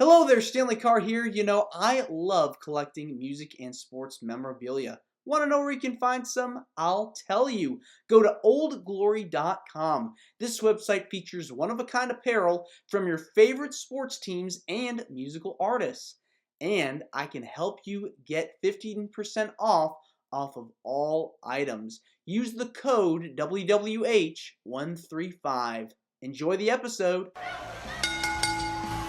Hello there, Stanley Carr here. I love collecting music and sports memorabilia. Want to know where you can find some? I'll tell you. Go to oldglory.com. This website features one-of-a-kind apparel from your favorite sports teams and musical artists. And I can help you get 15% off of all items. Use the code WWH135. Enjoy the episode.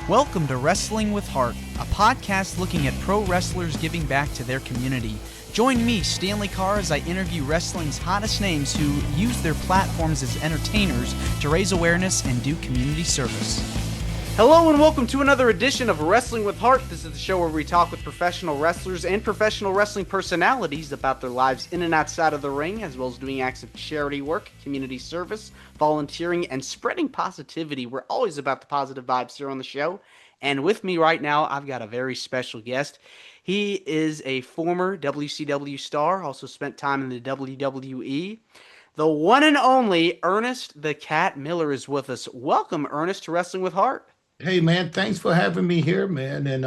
Welcome to Wrestling with Heart, a podcast looking at pro wrestlers giving back to their community. Join me, Stanley Carr, as I interview wrestling's hottest names who use their platforms as entertainers to raise awareness and do community service. Hello and welcome to another edition of Wrestling with Heart. This is the show where we talk with professional wrestlers and professional wrestling personalities about their lives in and outside of the ring, as well as doing acts of charity work, community service, volunteering, and spreading positivity. We're always about the positive vibes here on the show. And with me right now, I've got a very special guest. He is a former WCW star, also spent time in the WWE. The one and only Ernest the Cat Miller is with us. Welcome, Ernest, to Wrestling with Heart. Hey man, thanks for having me here, man, and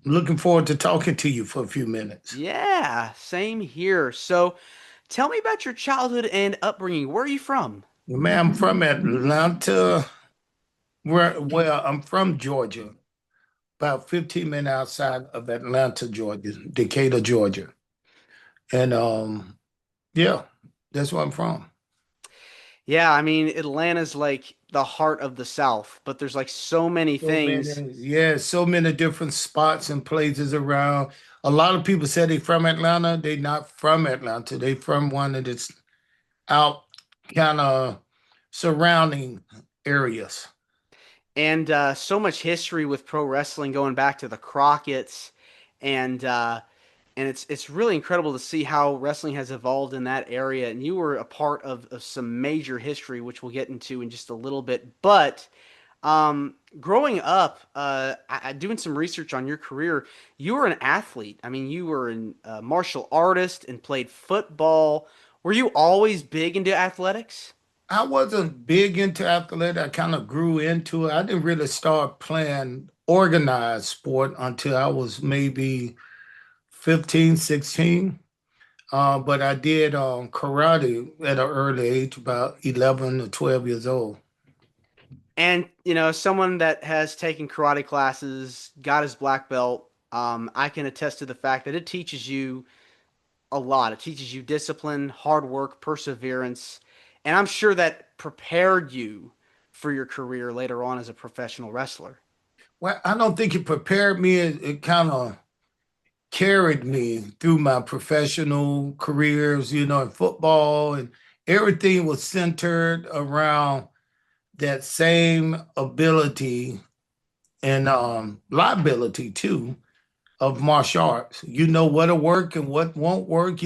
looking forward to talking to you for a few minutes. Yeah, same here. So, tell me about your childhood and upbringing. Where are you from? Man, I'm from Atlanta. Well, I'm from Georgia, about 15 minutes outside of Atlanta, Georgia, Decatur, Georgia, and yeah, that's where I'm from. Yeah, I mean, Atlanta's like the heart of the South, but there's like so many things. Yeah, so many different spots and places around. A lot of people say they from Atlanta. They not from Atlanta. They from one of its out kind of surrounding areas. And so much history with pro wrestling going back to the Crockett's, and it's really incredible to see how wrestling has evolved in that area. And you were a part of some major history, which we'll get into in just a little bit. But growing up, doing some research on your career, you were an athlete. I mean, you were a martial artist and played football. Were you always big into athletics? I wasn't big into athletics. I kind of grew into it. I didn't really start playing organized sport until I was maybe 15, 16. But I did karate at an early age, about 11 or 12 years old. And, someone that has taken karate classes, got his black belt, I can attest to the fact that it teaches you a lot. It teaches you discipline, hard work, perseverance, and I'm sure that prepared you for your career later on as a professional wrestler. Well, I don't think it prepared me. It kind of carried me through my professional careers, in football, and everything was centered around that same ability and liability too of martial arts. You know what'll work and what won't work.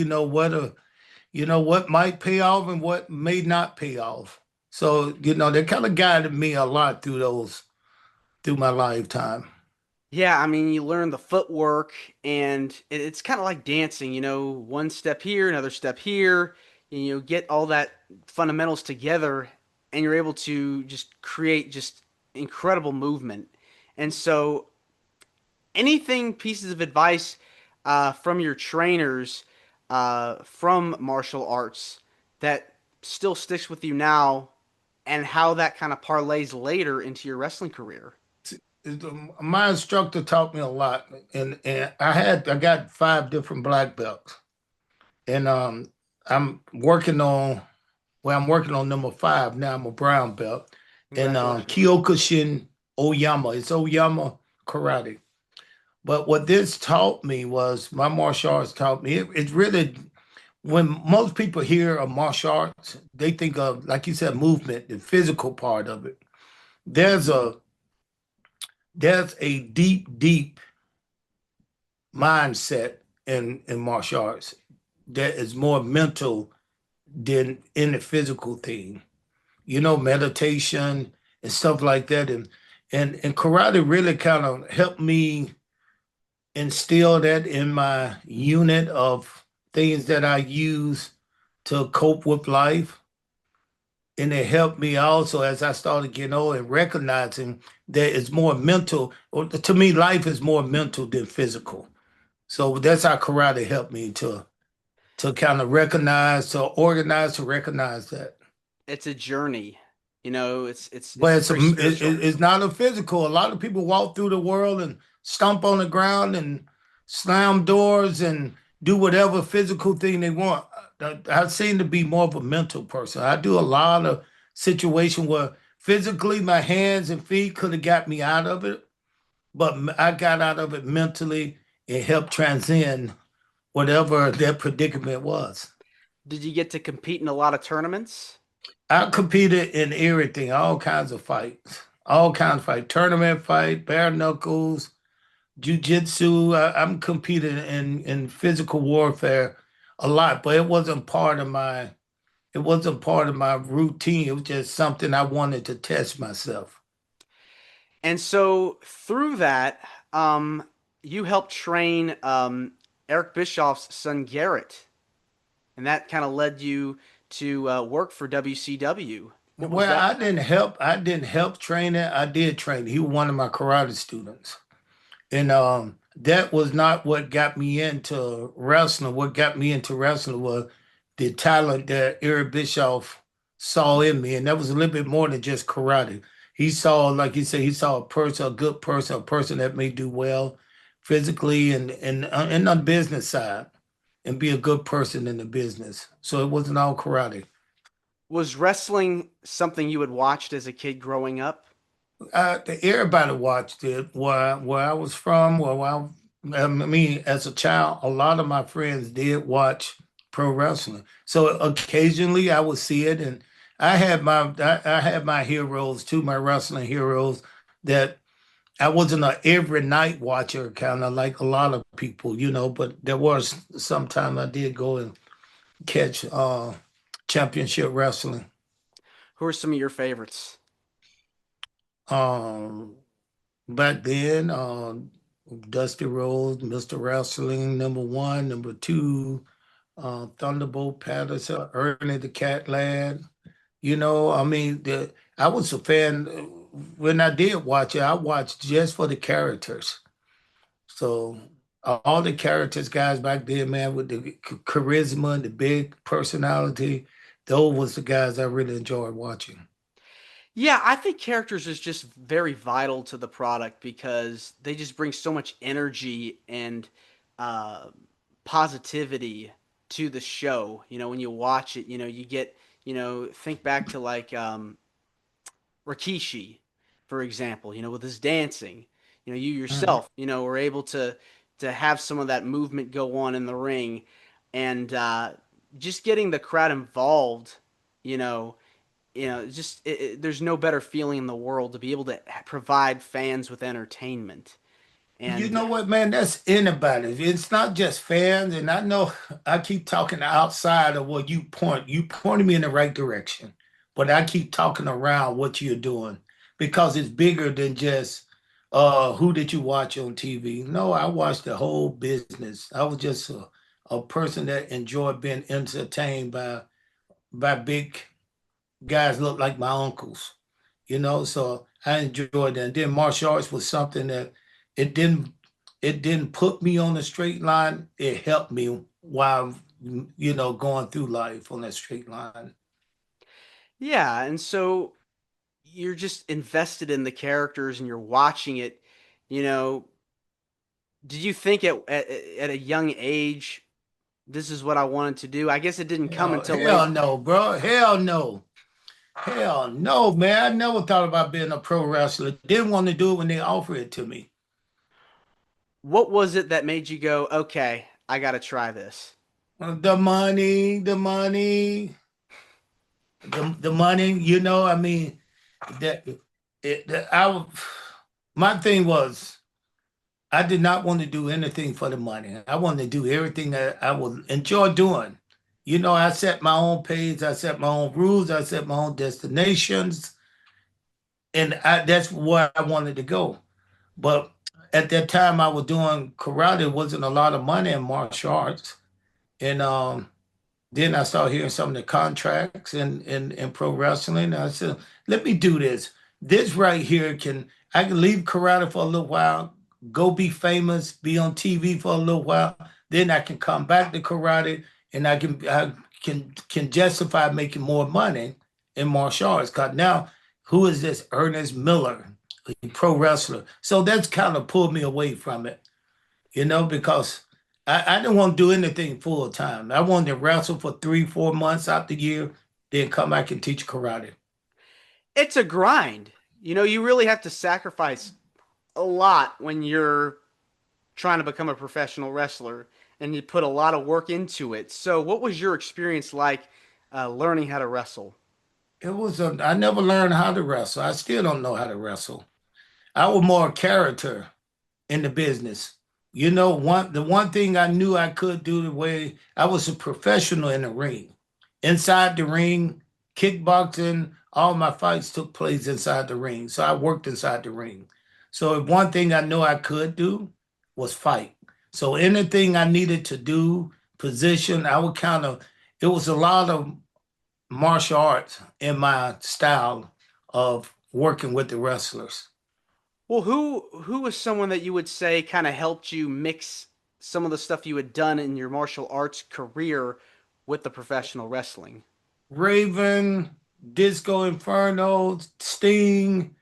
What might pay off and what may not pay off. So they kind of guided me a lot through my lifetime. Yeah, I mean, you learn the footwork, and it's kind of like dancing, one step here, another step here, and you get all that fundamentals together, and you're able to just create just incredible movement. And so, pieces of advice from your trainers from martial arts that still sticks with you now, and how that kind of parlays later into your wrestling career? My instructor taught me a lot, and I got 5 different black belts, and I'm working on number 5 now. I'm a brown belt, and Kyokushin Oyama. It's Oyama karate. But what this taught me was my martial arts taught me. It's really when most people hear of martial arts, they think of, like you said, movement, the physical part of it. There's a there's a deep mindset in martial arts that is more mental than in the physical thing. Meditation and stuff like that. And karate really kind of helped me instill that in my unit of things that I use to cope with life. and it helped me also as I started getting older and recognizing that it's more mental. Or to me, life is more mental than physical. So that's how karate helped me to kind of recognize, to organize, to recognize that. It's a journey. You know, it's But very spiritual. it's not a physical. A lot of people walk through the world and stomp on the ground and slam doors and do whatever physical thing they want. I seem to be more of a mental person. I do a lot of situation where physically my hands and feet could have got me out of it, but I got out of it mentally. It helped transcend whatever that predicament was. Did you get to compete in a lot of tournaments? I competed in everything, all kinds of fights, all kinds of fight, tournament fight, bare knuckles, jujitsu. I'm competing in physical warfare a lot, but it wasn't part of my routine. It was just something I wanted to test myself. And so through that, you helped train Eric Bischoff's son Garrett, and that kind of led you to work for WCW. What was Well, that? I didn't help train it. I did train it. He was one of my karate students. And that was not what got me into wrestling. What got me into wrestling was the talent that Eric Bischoff saw in me. And that was a little bit more than just karate. He saw, like you said, he saw a person, a good person, a person that may do well physically and on the business side and be a good person in the business. So it wasn't all karate. Was wrestling something you had watched as a kid growing up? Everybody watched it where I was from. I mean, as a child, a lot of my friends did watch pro wrestling. So occasionally I would see it, and I had my heroes too, my wrestling heroes. That I wasn't a every night watcher, kind of like a lot of people, But there was sometime I did go and catch championship wrestling. Who are some of your favorites? Um, Back then, Dusty Rhodes, Mr. Wrestling, number one, number two, Thunderbolt Patterson, Ernie the Cat Lad. I mean, I was a fan when I did watch it. I watched just for the characters. So all the characters, guys back then, man, with the charisma and the big personality, those was the guys I really enjoyed watching. Yeah, I think characters is just very vital to the product because they just bring so much energy and uh, positivity to the show. You know, when you watch it, you get, think back to like Rikishi, for example, with his dancing. You Mhm. yourself, were able to have some of that movement go on in the ring, and just getting the crowd involved, you know, there's no better feeling in the world to be able to provide fans with entertainment. You And know what, man? That's anybody. It's not just fans. And I know I keep talking outside of what you point. You pointed me in the right direction, but I keep talking around what you're doing because it's bigger than just who did you watch on TV. No, I watched the whole business. I was just a person that enjoyed being entertained by big guys look like my uncles, so I enjoyed that. And then martial arts was something that it didn't it didn't put me on the straight line. It helped me while going through life on that straight line. yeah, and so you're just invested in the characters and you're watching it. You know, did you think at a young age this is what I wanted to do? I guess it didn't come until Hell late. no, bro. Hell no. Hell no, man. I never thought about being a pro wrestler. Didn't want to do it when they offered it to me. What was it that made you go, okay, I got to try this? The money, I mean, that my thing was I did not want to do anything for the money. I wanted to do everything that I would enjoy doing. I set my own pace, I set my own rules, I set my own destinations, and that's where I wanted to go. But at that time, I was doing karate. It wasn't a lot of money in martial arts, and Then I started hearing some of the contracts in pro wrestling. I said, let me do this. This right here I can leave karate for a little while, go be famous, be on TV for a little while. Then I can come back to karate and I can justify making more money in martial arts. Cause now who is this Ernest Miller, a pro wrestler? So that's kind of pulled me away from it, because I didn't want to do anything full time. I wanted to wrestle for 3, 4 months out the year, then come back and teach karate. It's a grind. You really have to sacrifice a lot when you're trying to become a professional wrestler, and you put a lot of work into it. So, what was your experience like learning how to wrestle? I never learned how to wrestle. I still don't know how to wrestle. I was more a character in the business. The one thing I knew I could do the way I was a professional in the ring. Inside the ring, kickboxing, all my fights took place inside the ring. So I worked inside the ring. So if one thing I know I could do was fight. So anything I needed to do, position, I would it was a lot of martial arts in my style of working with the wrestlers. Well, who was someone that you would say kind of helped you mix some of the stuff you had done in your martial arts career with the professional wrestling? Raven, Disco Inferno, Sting,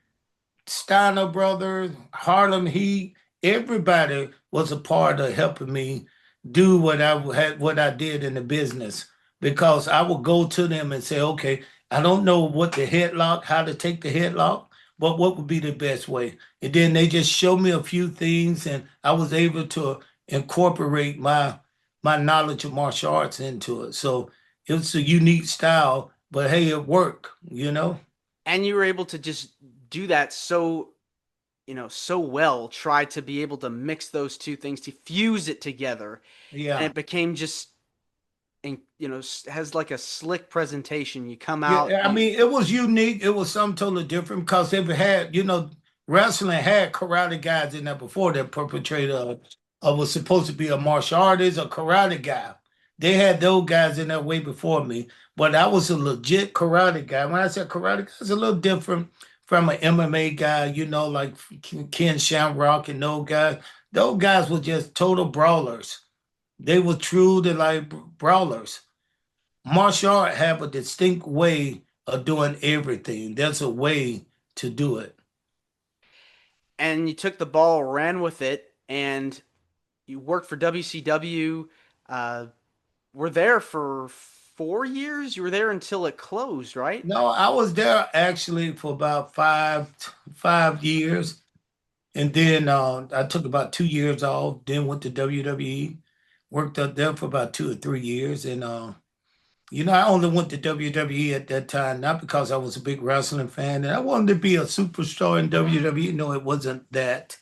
Steiner Brothers, Harlem Heat, everybody was a part of helping me do what I did in the business because I would go to them and say, okay, I don't know how to take the headlock, but what would be the best way? And then they just showed me a few things and I was able to incorporate my knowledge of martial arts into it. So it was a unique style, but hey, it worked. And you were able to just do that so well, try to be able to mix those two things, to fuse it together, and Yeah. it became just, and has like a slick presentation. You come out, Yeah, I mean, it was unique. It was something totally different because they've wrestling had karate guys in there before that perpetrator was supposed to be a martial artist, a karate guy. They had those guys in there way before me, but I was a legit karate guy. When I said karate guy, it's a little different from an MMA guy, like Ken Shamrock and those guys. Those guys were just total brawlers. They were true to like brawlers. Martial art have a distinct way of doing everything. There's a way to do it. and you took the ball, ran with it, and you worked for WCW. Uh, were there for 4 years. You were there until it closed, right? No, I was there actually for about 5 years, and then I took about 2 years off. Then went to WWE, worked up there for about 2 or 3 years, and I only went to WWE at that time, not because I was a big wrestling fan and I wanted to be a superstar in WWE. No, it wasn't that.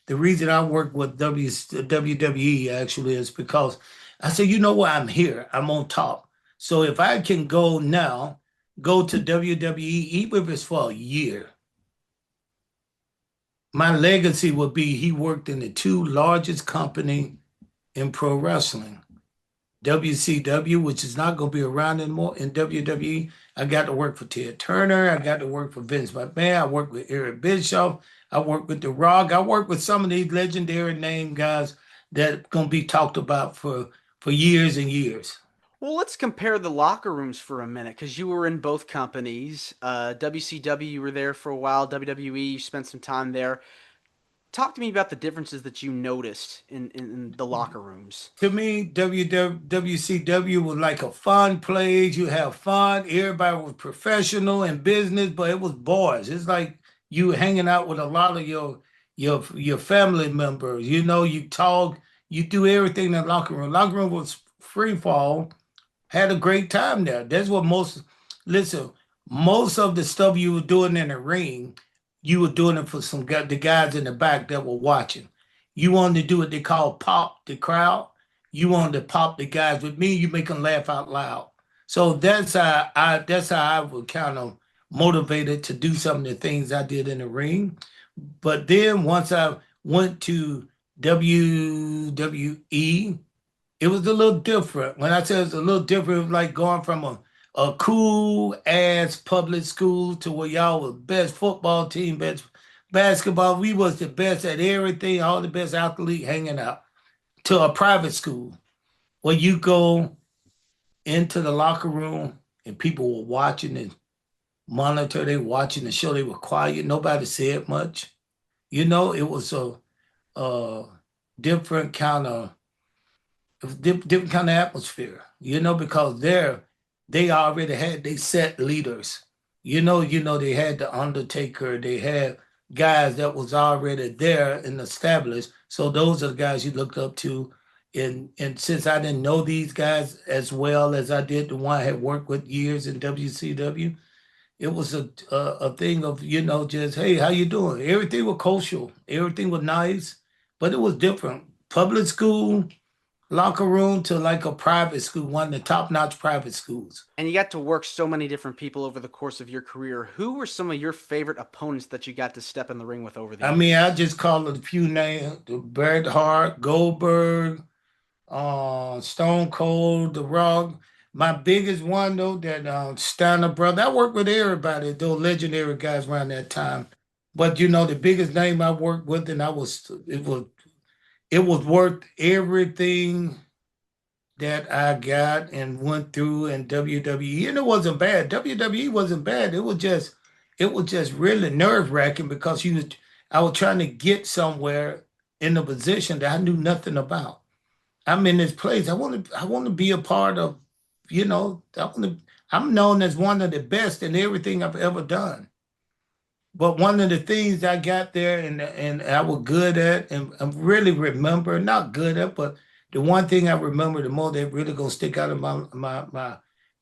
The reason I worked with WWE actually is because I said, you know what, I'm here, I'm on top. So if I can go now, go to WWE, even if it's for a year, my legacy would be he worked in the two largest company in pro wrestling. WCW, which is not going to be around anymore, in WWE. I got to work for Ted Turner. I got to work for Vince McMahon. I worked with Eric Bischoff. I worked with The Rock. I worked with some of these legendary name guys that going to be talked about for years and years. Well, let's compare the locker rooms for a minute because you were in both companies. WCW, you were there for a while. WWE, you spent some time there. Talk to me about the differences that you noticed in the locker rooms. To me, WCW was like a fun place. You have fun. Everybody was professional in business, but it was boys. It's like you hanging out with a lot of your family members. You talk, you do everything in the locker room. Locker room was free fall. Had a great time there. That's what listen, most of the stuff you were doing in the ring, you were doing it for the guys in the back that were watching. You wanted to do what they call pop the crowd. You wanted to pop the guys. With me, you make them laugh out loud. So that's how I was kind of motivated to do some of the things I did in the ring. But then once I went to WWE It was a little different. When I said it's a little different, it was like going from a cool ass public school to where y'all was best football team, best basketball. We was the best at everything, all the best athlete hanging out. To a private school where you go into the locker room and people were watching and monitor, they watching the show, they were quiet, nobody said much. It was a different kind of different kind of atmosphere, because they already had they set leaders. They had the Undertaker, they had guys that was already there and established. So those are the guys you looked up to. And since I didn't know these guys as well as I did the one I had worked with years in WCW, it was a thing of, just, hey, how you doing? Everything was kosher, everything was nice, but it was different. Public school, locker room to like a private school, one of the top-notch private schools. And you got to work so many different people over the course of your career. Who were some of your favorite opponents that you got to step in the ring with over the I mean, years? I just call it a few names: Bret Hart, Goldberg, Stone Cold, The Rock. My biggest one though, that Steiner brother. I worked with everybody, those legendary guys around that time. But the biggest name I worked with, and it was worth everything that I got and went through in WWE. And it wasn't bad. WWE wasn't bad. It was just really nerve-wracking because I was trying to get somewhere in a position that I knew nothing about. I'm in this place. I want to be a part of, I'm known as one of the best in everything I've ever done. But one of the things I got there and I was good at and I really remember, not good at, but the one thing I remember the most that really gonna stick out of my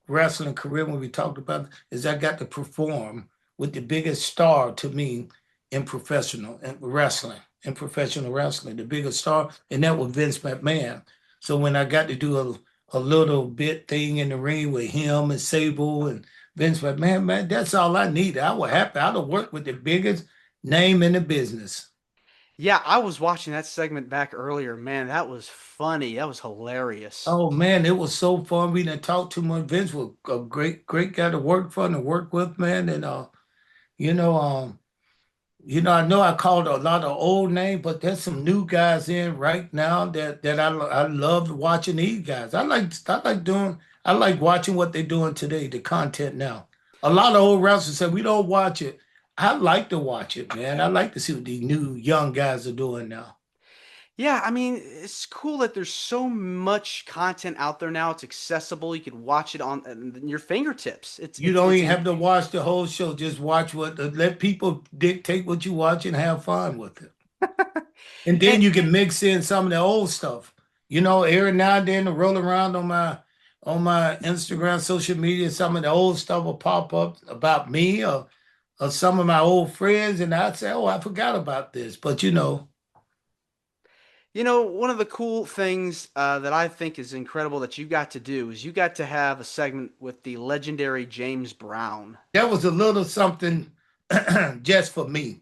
wrestling career when we talked about it, is I got to perform with the biggest star to me in professional wrestling, the biggest star, and that was Vince McMahon. So when I got to do a little bit thing in the ring with him and Sable and Vince McMahon, man, that's all I needed. I was happy. I'd have worked with the biggest name in the business. Yeah, I was watching that segment back earlier. Man, that was funny. That was hilarious. Oh man, it was so fun. We didn't talk too much. Vince was a great, great guy to work for and to work with, man. And you know, um, I know I called a lot of old names, but there's some new guys in right now that I love watching these guys. I like watching what they're doing today, the content now. A lot of old wrestlers say we don't watch it. I like to watch it, man. I like to see what these new young guys are doing now. Yeah, I mean, it's cool that there's so much content out there now. It's accessible. You can watch it on your fingertips. It's You it's don't it's even in, have to watch the whole show. Just watch let people dictate what you watch and have fun with it. And then and you can mix in some of the old stuff. Every now and then to roll around on my Instagram, social media, some of the old stuff will pop up about me or some of my old friends, and I'd say, "Oh, I forgot about this." But one of the cool things that I think is incredible that you got to do is you got to have a segment with the legendary James Brown. that was a little something just for me.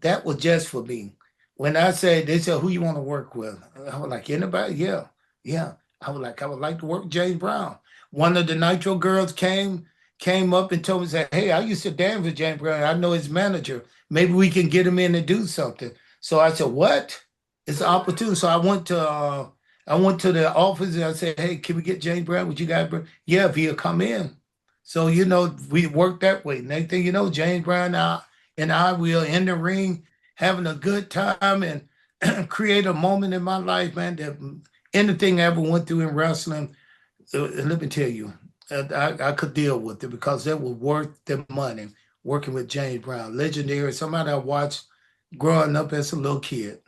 That was just for me. When I said they said who you want to work with, I was like anybody, yeah, yeah. I would like to work with James Brown. One of the Nitro girls came up and told me said, hey, I used to dance with James Brown. I know his manager. Maybe we can get him in to do something. So I said, what? It's an opportunity. So I went to the office and I said, hey, can we get James Brown? Would you guys bring? Yeah, if he'll come in. So we worked that way. Next thing you know, James Brown and I will in the ring having a good time and create a moment in my life, man, that anything I ever went through in wrestling, let me tell you, I could deal with it because that was worth the money working with James Brown, legendary, somebody I watched growing up as a little kid.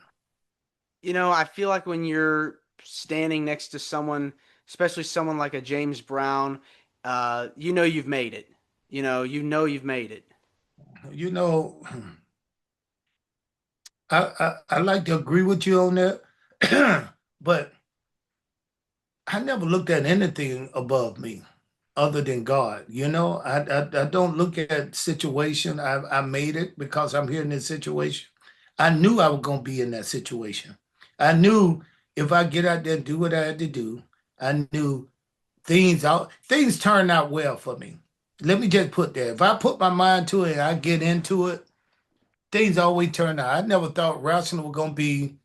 I feel like when you're standing next to someone, especially someone like a James Brown, you've made it. You know you've made it. You know, I like to agree with you on that, but I never looked at anything above me other than God. I don't look at situation. I made it because I'm here in this situation. I knew I was going to be in that situation. I knew if I get out there and do what I had to do, I knew things turned out well for me. Let me just put that. If I put my mind to it and I get into it, things always turn out. I never thought wrestling was gonna be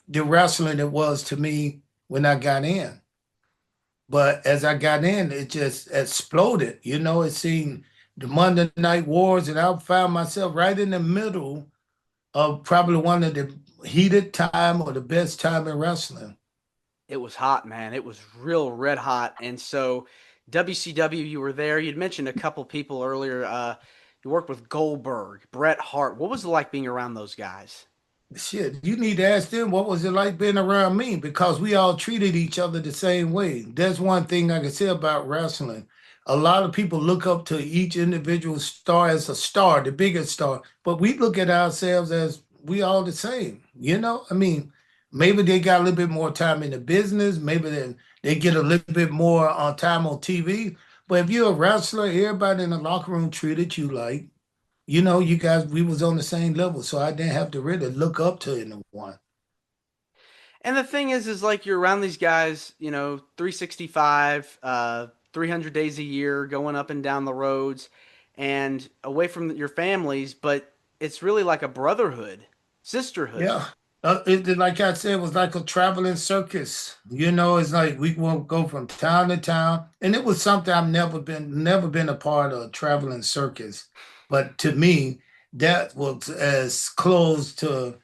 the wrestling it was to me when I got in. But as I got in, it just exploded. It seemed the Monday Night Wars, and I found myself right in the middle of probably one of the heated time or the best time in wrestling. It was hot, man. It was real red hot. And so, WCW, you were there. You'd mentioned a couple people earlier. You worked with Goldberg, Bret Hart. What was it like being around those guys? Shit, you need to ask them what was it like being around me because we all treated each other the same way. That's one thing I can say about wrestling. A lot of people look up to each individual star as a star, the biggest star, but we look at ourselves as we all the same. I mean, maybe they got a little bit more time in the business, maybe they get a little bit more on time on TV. But if you're a wrestler, everybody in the locker room treated you like you guys, we was on the same level, so I didn't have to really look up to anyone. And the thing is like you're around these guys, 365, 300 days a year, going up and down the roads and away from your families, but it's really like a brotherhood, sisterhood. Yeah. Like I said, it was like a traveling circus. It's like we will go from town to town. And it was something I've never been a part of, a traveling circus. But to me, that was as close to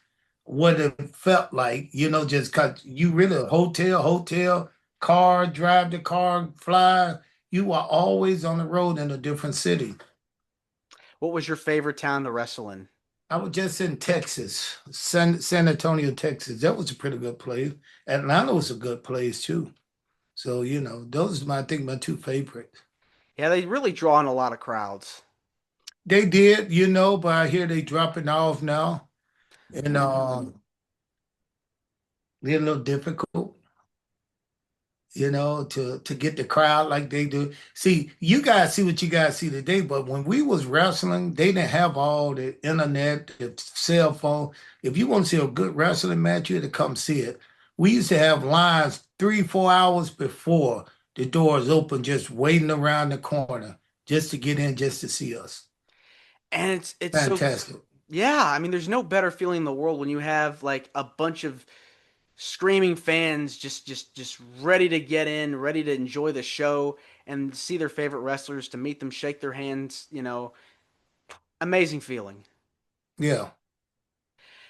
what it felt like, just cause you really hotel, car, drive the car, fly. You are always on the road in a different city. What was your favorite town to wrestle in? I was just in Texas, San Antonio, Texas. That was a pretty good place. Atlanta was a good place too. So, those are I think my two favorites. Yeah, they really draw in a lot of crowds. They did, but I hear they dropping off now. And they're a little difficult. To get the crowd like they do. See, you guys see what you guys see today, but when we was wrestling, they didn't have all the internet, the cell phone. If you want to see a good wrestling match, you had to come see it. We used to have lines 3, 4 hours before the doors open, just waiting around the corner just to get in, just to see us. And it's so Fantastic. yeah, I mean there's no better feeling in the world when you have like a bunch of screaming fans just ready to get in, ready to enjoy the show and see their favorite wrestlers, to meet them, shake their hands, amazing feeling. Yeah.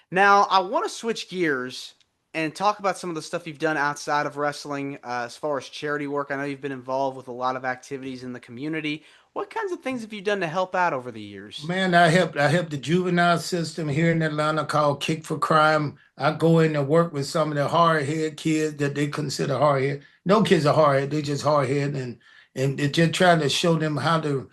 Now, I want to switch gears and talk about some of the stuff you've done outside of wrestling, as far as charity work. I know you've been involved with a lot of activities in the community. What kinds of things have you done to help out over the years? Man, I helped the juvenile system here in Atlanta called Kick for Crime. I go in and work with some of the hard head kids that they consider hard head. No kids are hard head, they just hard head and they're just trying to show them how to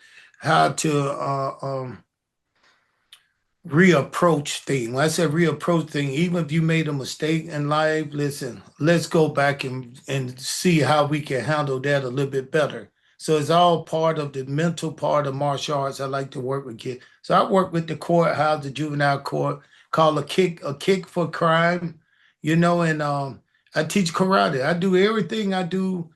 reapproach thing. When I said reapproach thing, even if you made a mistake in life, listen, let's go back and see how we can handle that a little bit better. So it's all part of the mental part of martial arts. I like to work with kids. So I work with the courthouse, the juvenile court, called a kick for crime, and I teach karate. I do everything I do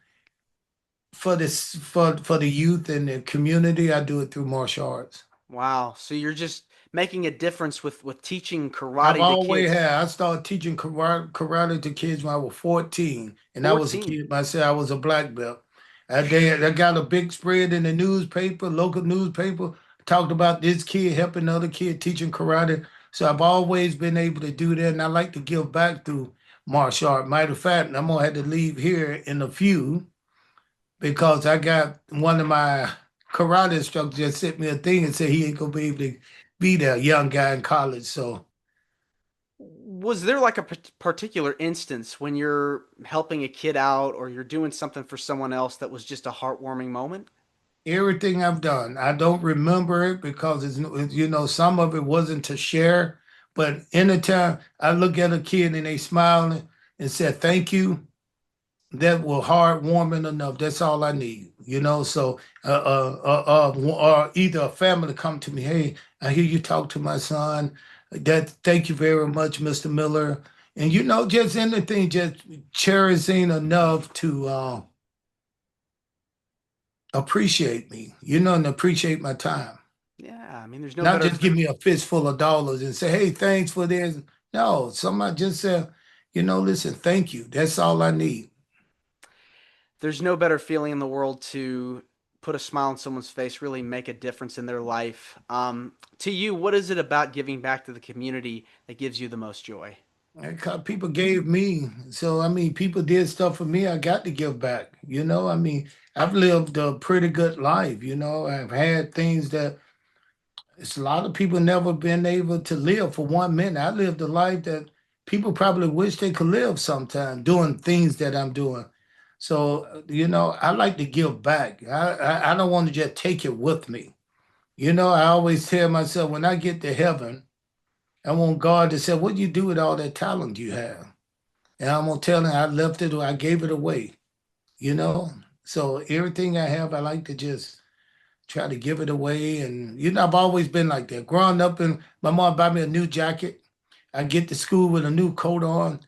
for this for the youth and the community. I do it through martial arts. Wow. So you're just making a difference with teaching I've karate to always kids. had. I started teaching karate to kids when I was 14, and I was a 14. kid myself. I was a black belt. I got a big spread in the newspaper, local newspaper, talked about this kid helping another kid teaching karate. So I've always been able to do that, and I like to give back through martial art. Matter of fact, I'm gonna have to leave here in a few because I got one of my karate instructors just sent me a thing and said he ain't gonna be able to be there, young guy in college. So Was there like a particular instance when you're helping a kid out or you're doing something for someone else that was just a heartwarming moment? everything I've done, I don't remember it because some of it wasn't to share. But anytime I look at a kid and they smiling and said thank you, that will heartwarming enough. That's all I need, So, or either a family come to me, hey, I hear you talk to my son. That thank you very much, Mr. Miller. And just anything, just cherishing enough to appreciate me, and appreciate my time. Yeah, I mean, there's no Not better. just give me a fistful of dollars and say, hey, thanks for this. No, somebody just said, listen, thank you. That's all I need. There's no better feeling in the world to put a smile on someone's face, really make a difference in their life. To you, what is it about giving back to the community that gives you the most joy? Because people gave me. So, I mean, people did stuff for me. I got to give back. I mean, I've lived a pretty good life. I've had things that it's a lot of people never been able to live for 1 minute. I lived a life that people probably wish they could live sometime doing things that I'm doing. So, I like to give back. I don't want to just take it with me. I always tell myself when I get to heaven, I want God to say, what do you do with all that talent you have? And I'm gonna tell him I left it or I gave it away, you know. So everything I have, I like to just try to give it away. And I've always been like that. Growing up, and my mom bought me a new jacket. I get to school with a new coat on.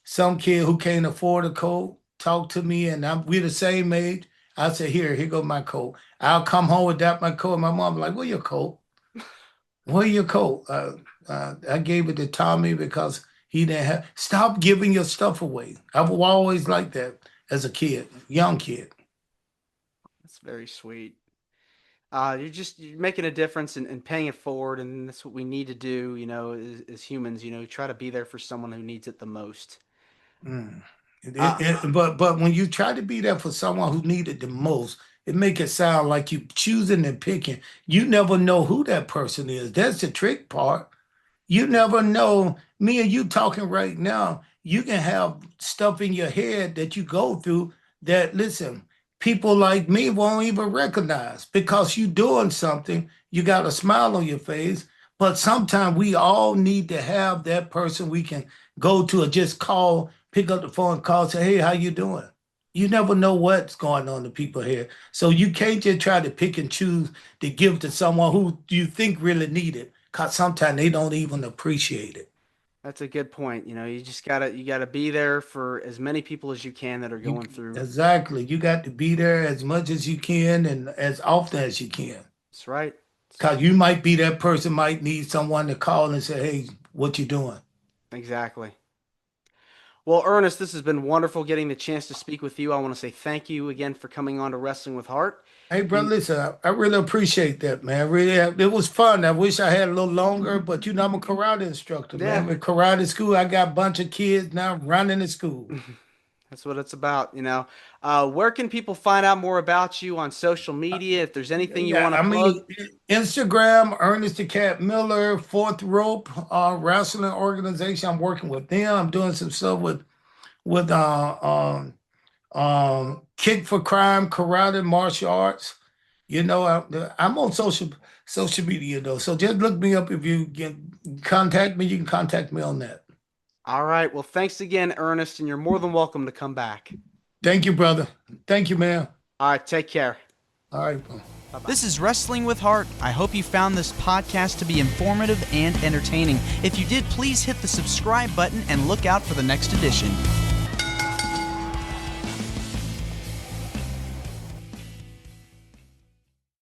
Some kid who can't afford a coat talk to me, and we're the same age. I say, here go my coat. I'll come home without my coat. My mom be like, where your coat? Where your coat? I gave it to Tommy because he didn't have. Stop giving your stuff away. I've always liked that as a kid, young kid. That's very sweet. You're making a difference and paying it forward, and that's what we need to do. As humans, try to be there for someone who needs it the most. Mm. Uh, But when you try to be there for someone who needed the most, it make it sound like you choosing and picking. You never know who that person is. That's the trick part. You never know. Me and you talking right now, you can have stuff in your head that you go through that, listen, people like me won't even recognize because you doing something. You got a smile on your face. But sometimes we all need to have that person we can go to or just call, pick up the phone, call, say, hey, how you doing? You never know what's going on to people here. So you can't just try to pick and choose to give to someone who you think really need it, because sometimes they don't even appreciate it. that's a good point. You gotta be there for as many people as you can that are You going through. exactly. You got to be there as much as you can and as often as you can. That's right. Because you might be that person might need someone to call and say, hey, what you doing? Exactly. Well, Ernest, this has been wonderful getting the chance to speak with you. I want to say thank you again for coming on to Wrestling with Heart. Hey, bro, And listen, I really appreciate that, man. Really, it was fun. I wish I had a little longer, but I'm a karate instructor, yeah, man. With karate school, I got a bunch of kids now running the school. that's what it's about. Where can people find out more about you on social media? If there's anything you Yeah, want to I plug, mean, Instagram, Ernest the Cat Miller, Fourth Rope Wrestling Organization. I'm working with them. I'm doing some stuff with Kick for Crime, Karate, Martial Arts. I'm on social media though, so just look me up if you can contact me. You can contact me on that. all right. Well, thanks again, Ernest, and you're more than welcome to come back. Thank you, brother. Thank you, man. All right, take care. All right, bro. Bye bye. This is Wrestling with Heart. I hope you found this podcast to be informative and entertaining. If you did, please hit the subscribe button and look out for the next edition.